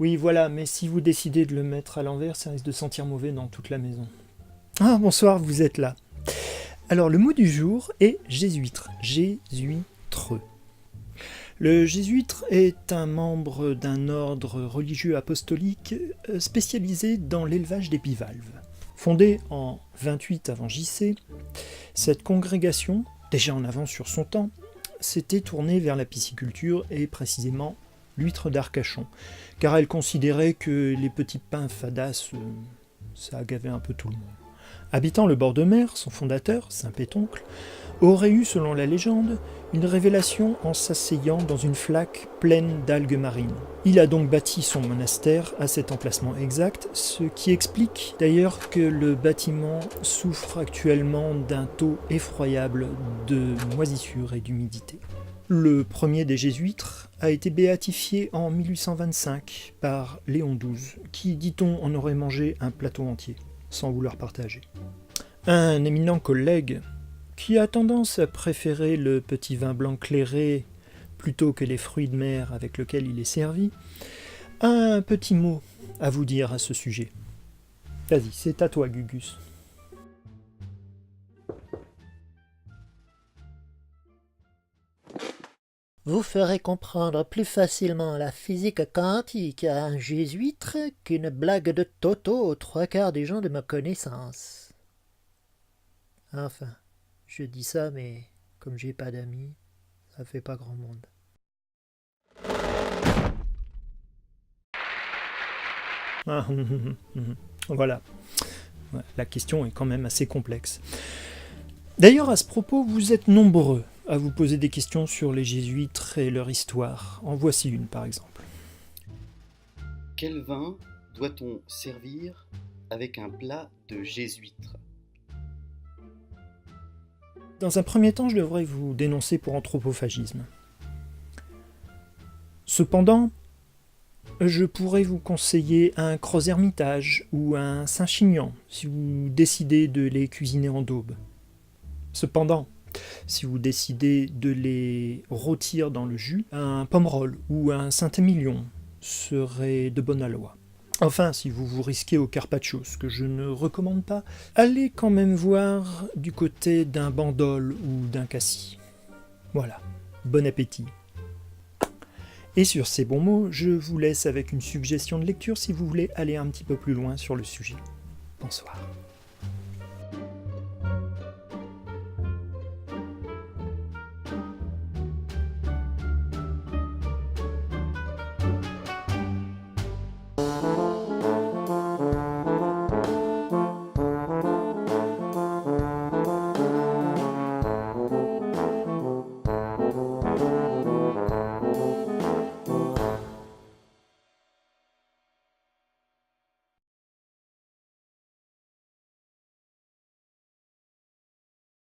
Oui, voilà, mais si vous décidez de le mettre à l'envers, ça risque de sentir mauvais dans toute la maison. Ah, bonsoir, vous êtes là. Alors, le mot du jour est jésuitre. Jésuitreux. Le jésuitre est un membre d'un ordre religieux apostolique spécialisé dans l'élevage des bivalves. Fondée en 28 avant JC, cette congrégation, déjà en avance sur son temps, s'était tournée vers la pisciculture et précisément l'huître d'Arcachon, car elle considérait que les petits pains fadas, ça agavait un peu tout le monde. Habitant le bord de mer, son fondateur, Saint Pétoncle, aurait eu, selon la légende, une révélation en s'asseyant dans une flaque pleine d'algues marines. Il a donc bâti son monastère à cet emplacement exact, ce qui explique d'ailleurs que le bâtiment souffre actuellement d'un taux effroyable de moisissure et d'humidité. Le premier des jésuitres a été béatifié en 1825 par Léon XII, qui, dit-on, en aurait mangé un plateau entier, sans vouloir partager. Un éminent collègue, qui a tendance à préférer le petit vin blanc clairé plutôt que les fruits de mer avec lesquels il est servi, a un petit mot à vous dire à ce sujet. Vas-y, c'est à toi, Gugus. Vous ferez comprendre plus facilement la physique quantique à un jésuitre qu'une blague de Toto aux 3/4 des gens de ma connaissance. Enfin, je dis ça, mais comme j'ai pas d'amis, ça fait pas grand monde. Ah, voilà. La question est quand même assez complexe. D'ailleurs, à ce propos, vous êtes nombreux à vous poser des questions sur les jésuites et leur histoire. En voici une, par exemple. Quel vin doit-on servir avec un plat de jésuitre ? Dans un premier temps, je devrais vous dénoncer pour anthropophagisme. Cependant, je pourrais vous conseiller un Gros-Hermitage ou un Saint-Chinian si vous décidez de les cuisiner en daube. Cependant, si vous décidez de les rôtir dans le jus, un Pomerol ou un Saint-Émilion serait de bonne aloi. Enfin, si vous vous risquez au carpaccio, ce que je ne recommande pas, allez quand même voir du côté d'un Bandol ou d'un Cassis. Voilà, bon appétit. Et sur ces bons mots, je vous laisse avec une suggestion de lecture si vous voulez aller un petit peu plus loin sur le sujet. Bonsoir.